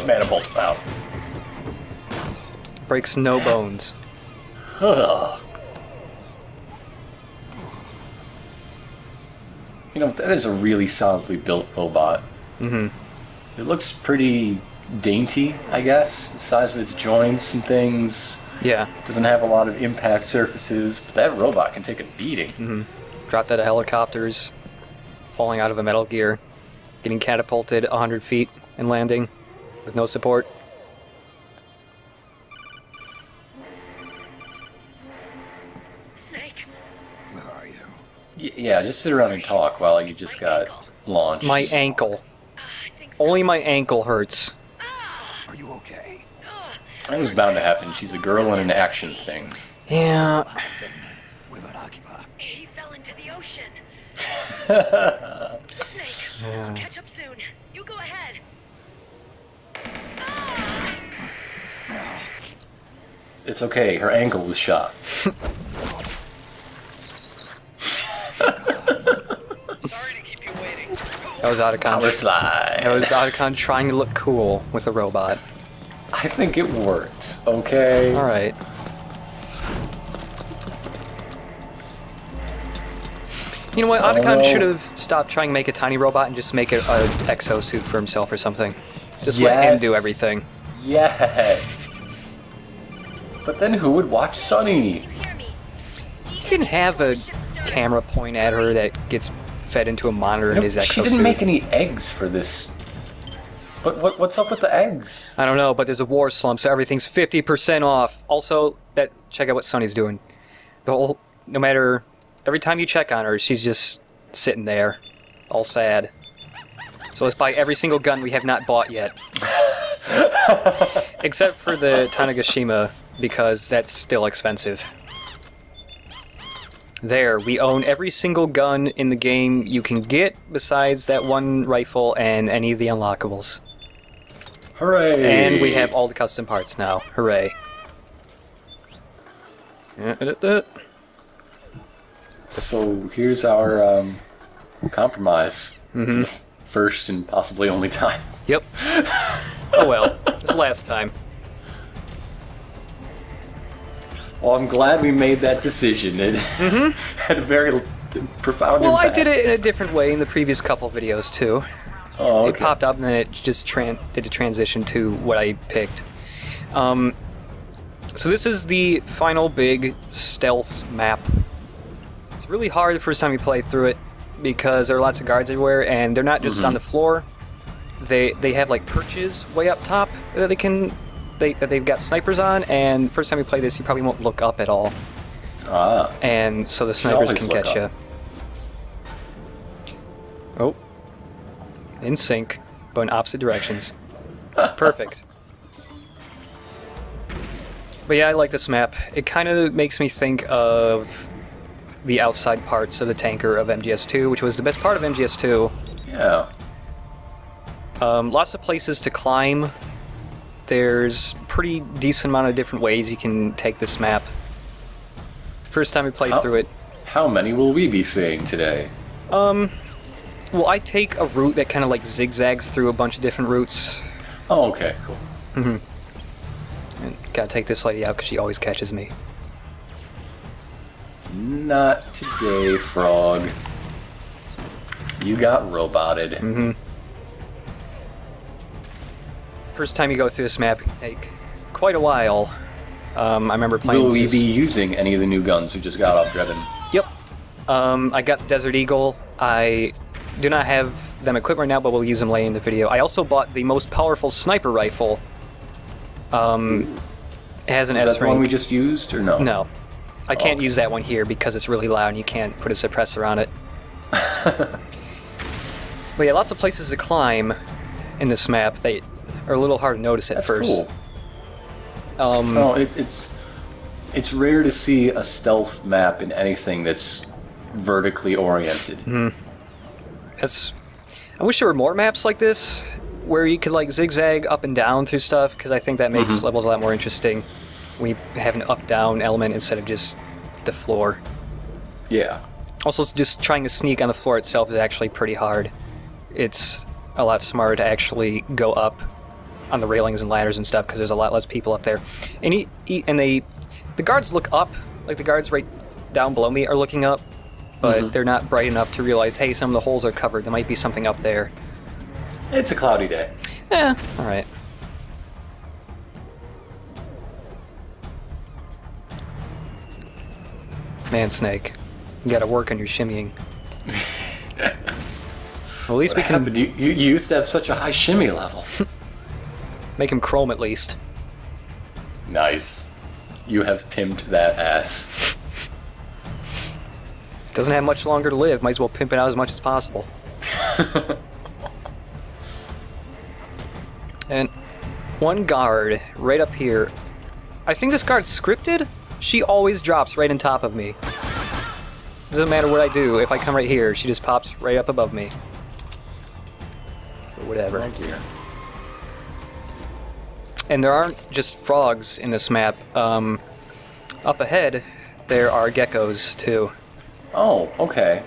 Mana bolt out. Breaks no bones. You know, that is a really solidly built robot. Mm-hmm. It looks pretty dainty, I guess. The size of its joints and things. Yeah. It doesn't have a lot of impact surfaces, but that robot can take a beating. Mm-hmm. Dropped out of helicopters, falling out of a Metal Gear, getting catapulted 100 feet and landing with no support. Where are you? Yeah, just sit around and talk while you just got launched. My ankle. Only my ankle hurts. Are you okay? That was bound to happen. She's a girl in an action thing. Yeah. Doesn't it? What about Akiba? He fell into the ocean. Snake, Yeah. I'll catch up soon. You go ahead. It's okay, her ankle was shot. Sorry to keep you waiting. That was Otacon. Power slide. That was Otacon trying to look cool with a robot. I think it worked, okay? Alright. You know what, Otacon should have stopped trying to make a tiny robot and just make it an exosuit for himself or something. Just let him do everything. Yes. But then who would watch Sunny? Hear me. You can have a camera point at her that gets fed into a monitor in his exosuit. She didn't make any eggs for this. What's up with the eggs? I don't know, but there's a war slump, so everything's 50% off. Also, check out what Sunny's doing. No matter, every time you check on her, she's just sitting there, all sad. So let's buy every single gun we have not bought yet. Except for the Tanegashima, because that's still expensive. There, we own every single gun in the game you can get, besides that one rifle and any of the unlockables. Hooray! And we have all the custom parts now. Hooray. So here's our compromise. Mm-hmm. For the first and possibly only time. Yep. Oh well, it's last time. Well, I'm glad we made that decision. It had a very profound Well, impact. I did it in a different way in the previous couple videos too. Oh, okay. It popped up and then it just did a transition to what I picked. So this is the final big stealth map. It's really hard the first time you play through it because there are lots of guards everywhere, and they're not just on the floor. They have like perches way up top that they've got snipers on, and first time you play this you probably won't look up at all. Ah. And so the snipers always can look get you. up. Oh. In sync, but in opposite directions. Perfect. But yeah, I like this map. It kind of makes me think of the outside parts of the tanker of MGS2, which was the best part of MGS2. Yeah. Lots of places to climb. There's pretty decent amount of different ways you can take this map. First time we played through it. How many will we be seeing today? Well, I take a route that kind of like zigzags through a bunch of different routes. Oh, okay, cool. And gotta take this lady out because she always catches me. Not today, Frog. You got roboted. First time you go through this map, it can take quite a while. I remember playing Will we this. be using any of the new guns we just got off Drebin? Yep. I got the Desert Eagle. I do not have them equipped right now, but we'll use them later in the video. I also bought the most powerful sniper rifle. It has an Is S that the one we rank. just used, or no? No. I can't okay. use that one here because it's really loud and you can't put a suppressor on it. But yeah, lots of places to climb in this map. They are a little hard to notice at That's first. cool. Well, it's rare to see a stealth map in anything that's vertically oriented. I wish there were more maps like this where you could like zigzag up and down through stuff, because I think that makes levels a lot more interesting when you have an up-down element instead of just the floor. Yeah. Also, just trying to sneak on the floor itself is actually pretty hard. It's a lot smarter to actually go up on the railings and ladders and stuff because there's a lot less people up there. And the guards look up, like the guards right down below me are looking up, but they're not bright enough to realize, hey, some of the holes are covered. There might be something up there. It's a cloudy day. Yeah, all right. Man, Snake, you gotta work on your shimmying. Well, at least What we can happened? You used to have such a high shimmy level. make him chrome at least. Nice. You have pimped that ass. Doesn't have much longer to live. Might as well pimp it out as much as possible. And one guard right up here. I think this guard's scripted. She always drops right on top of me. Doesn't matter what I do. If I come right here, she just pops right up above me. Or whatever. Oh dear. And there aren't just frogs in this map. Up ahead, there are geckos too. Oh, okay.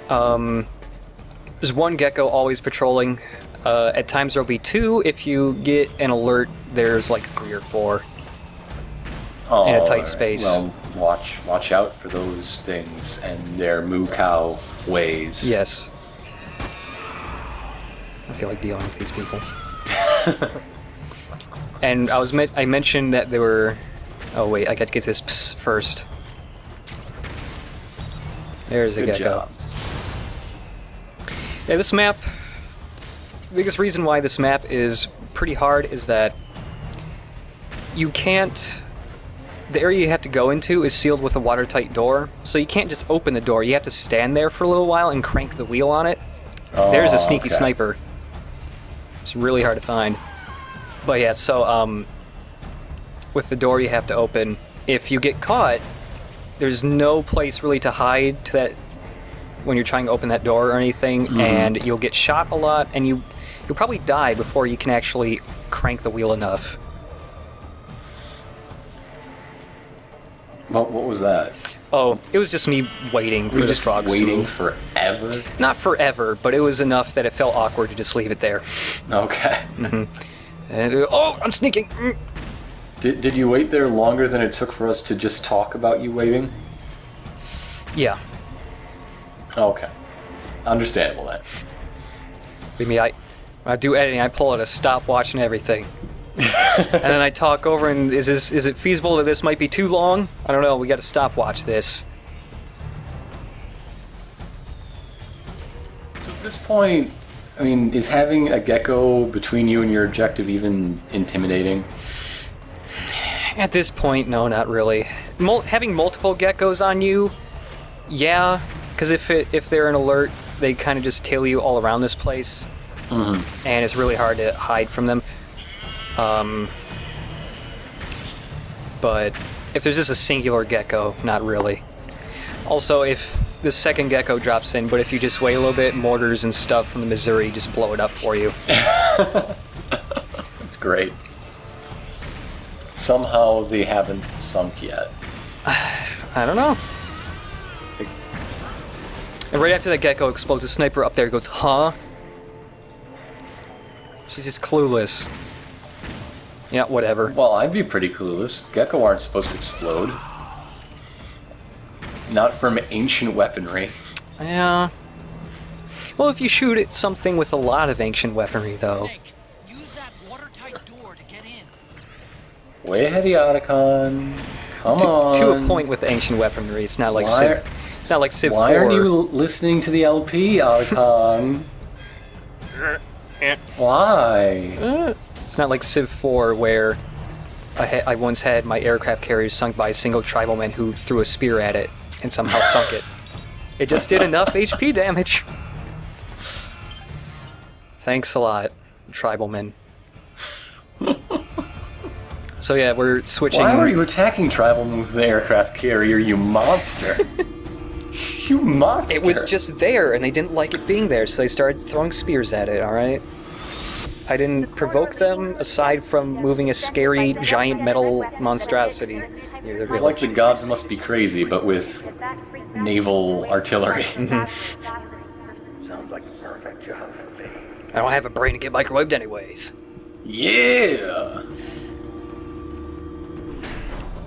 There's one gecko always patrolling. At times there'll be two. If you get an alert, there's like 3 or 4 Oh, in a tight space. Well, watch out for those things and their moo cow ways. Yes. I feel like dealing with these people. And I mentioned that there were... Oh wait, I got to get this first. There's a Good gecko. job. Yeah, this map... The biggest reason why this map is pretty hard is that you can't... The area you have to go into is sealed with a watertight door, so you can't just open the door. You have to stand there for a little while and crank the wheel on it. Oh, There's a sneaky okay. sniper. It's really hard to find. But yeah, so with the door you have to open. If you get caught, there's no place really to hide to that when you're trying to open that door or anything, and you'll get shot a lot, and you'll probably die before you can actually crank the wheel enough. What was that? Oh, it was just me waiting for Were you the just frogs waiting to... forever? Not forever, but it was enough that it felt awkward to just leave it there. Okay. And, oh, I'm sneaking! Mm. Did you wait there longer than it took for us to just talk about you waiting? Yeah. Okay. Understandable then. Believe me, when I do editing, I pull out a stopwatch and everything. And then I talk over and is it feasible that this might be too long? I don't know, we gotta stopwatch this. So at this point, I mean, is having a gecko between you and your objective even intimidating? At this point, no, not really. Having multiple geckos on you, yeah, because if they're an alert, they kind of just tail you all around this place, and it's really hard to hide from them. But if there's just a singular gecko, not really. Also, if the second gecko drops in, but if you just wait a little bit, mortars and stuff from the Missouri just blow it up for you. That's great. Somehow they haven't sunk yet. I don't know. And right after that gecko explodes, a sniper up there goes, huh? She's just clueless. Yeah, whatever. Well, I'd be pretty clueless. Gecko aren't supposed to explode. Not from ancient weaponry. Yeah. Well, if you shoot at something with a lot of ancient weaponry, though. Snake, use that watertight door to get in. Way ahead of the Otacon. Come on. To a point with ancient weaponry, it's not like Civ. It's not like Civ 4. Why aren't you listening to the LP, Otacon? Why? It's not like Civ 4 where I once had my aircraft carrier sunk by a single tribal man who threw a spear at it and somehow sunk it. It just did enough HP damage. Thanks a lot, tribal men. So yeah, we're switching... Why were you attacking tribal men with the aircraft carrier, you monster? You monster! It was just there, and they didn't like it being there, so they started throwing spears at it, alright? I didn't provoke them, aside from moving a scary, giant metal monstrosity near the It's like the gods must be crazy, but with naval artillery. Sounds like the perfect job for me. I don't have a brain to get microwaved anyways. Yeah!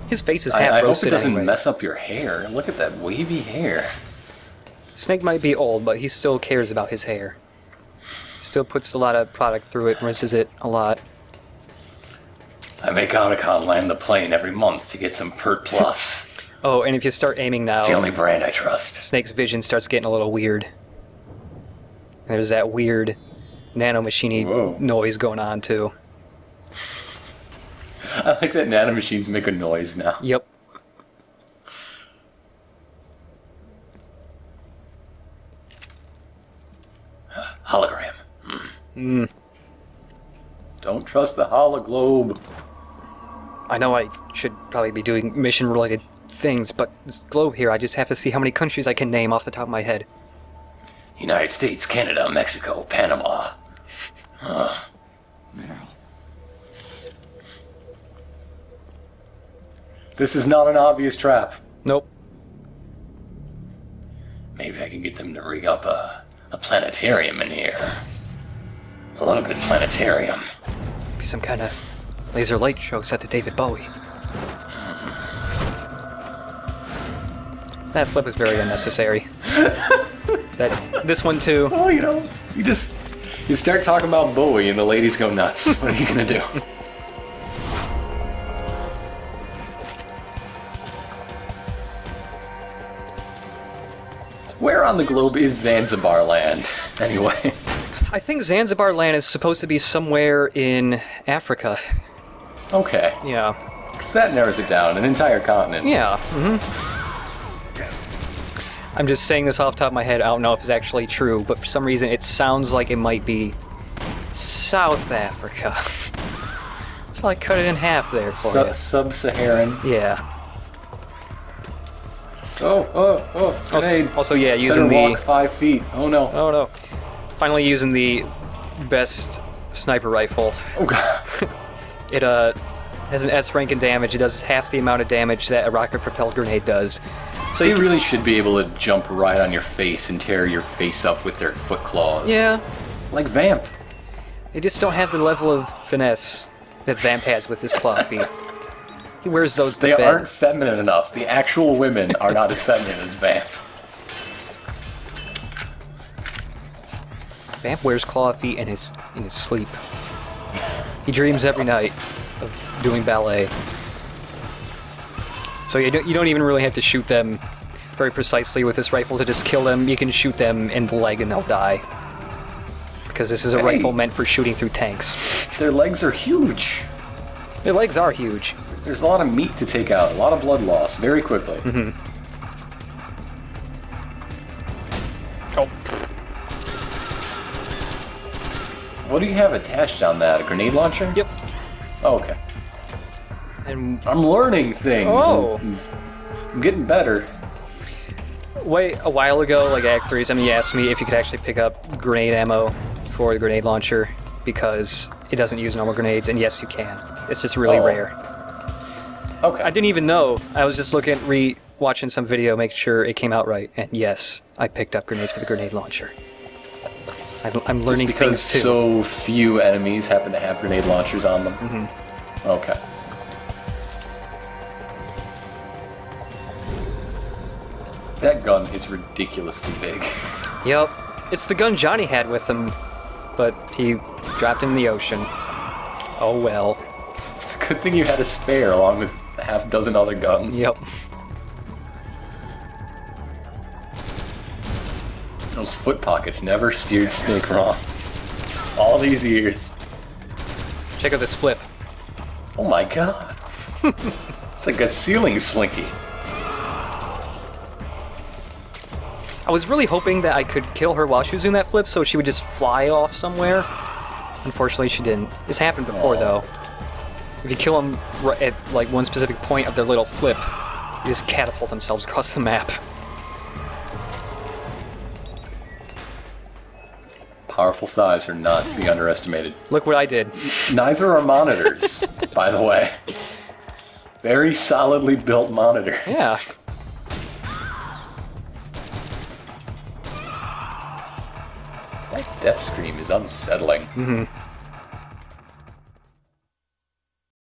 His face is half I hope it roasted doesn't anyway. mess up your hair. Look at that wavy hair. Snake might be old, but he still cares about his hair. Still puts a lot of product through it, rinses it a lot. I make Otacon land the plane every month to get some Pert Plus. Oh, and if you start aiming now, It's the only brand I trust. Snake's vision starts getting a little weird. There's that weird nanomachine-y Whoa. noise going on, too. I like that nanomachines make a noise now. Yep. Hologram. Don't trust the hologlobe. I know I should probably be doing mission-related things, but this globe here, I just have to see how many countries I can name off the top of my head. United States, Canada, Mexico, Panama. Meryl. This is not an obvious trap. Nope. Maybe I can get them to rig up a planetarium in here. I love a good planetarium. Be some kind of laser light show set to David Bowie. That flip is very unnecessary. This one too. Oh, you know, you start talking about Bowie and the ladies go nuts. What are you gonna do? Where on the globe is Zanzibar land, anyway? I think Zanzibar land is supposed to be somewhere in Africa. Okay, Yeah. because that narrows it down, an entire continent. Yeah. I'm just saying this off the top of my head. I don't know if it's actually true, but for some reason it sounds like it might be South Africa. So I cut it in half there for you. Sub-Saharan. Yeah. Oh, grenade. Also, yeah, using Better the... walk 5 feet. Oh no. Oh no. Finally using the best sniper rifle. Oh god. It has an S rank in damage. It does half the amount of damage that a rocket-propelled grenade does. So They you really should be able to jump right on your face and tear your face up with their foot claws. yeah, Like Vamp. they just don't have the level of finesse that Vamp has with his claw feet. He wears those to They bed. aren't feminine enough. The actual women are not as feminine as Vamp. Vamp wears claw feet in his sleep. He dreams every night of doing ballet. So you don't even really have to shoot them very precisely with this rifle to just kill them. You can shoot them in the leg and they'll die. Because this is a Hey. rifle meant for shooting through tanks. Their legs are huge. Their legs are huge. There's a lot of meat to take out, a lot of blood loss very quickly. Oh. What do you have attached on that? A grenade launcher? Yep. Oh, okay. And I'm learning things. Oh. I'm getting better. a while ago, like Act 3, somebody asked me if you could actually pick up grenade ammo for the grenade launcher because it doesn't use normal grenades, and yes, you can. It's just really rare. Okay. I didn't even know. I was just watching some video, making sure it came out right, and yes, I picked up grenades for the grenade launcher. I'm learning Just because things too. so few enemies happen to have grenade launchers on them? Mm-hmm. Okay. That gun is ridiculously big. Yep. It's the gun Johnny had with him, but he dropped it in the ocean. Oh well. It's a good thing you had a spare along with a half dozen other guns. Yep. Those foot pockets never steered Snake wrong. All these years. Check out this flip. Oh my god. It's like a ceiling slinky. I was really hoping that I could kill her while she was doing that flip so she would just fly off somewhere. Unfortunately, she didn't. This happened before, though. If you kill them at like one specific point of their little flip, they just catapult themselves across the map. Powerful thighs are not to be underestimated. Look what I did. Neither are monitors, by the way. Very solidly built monitors. Yeah. That death scream is unsettling. Mm-hmm.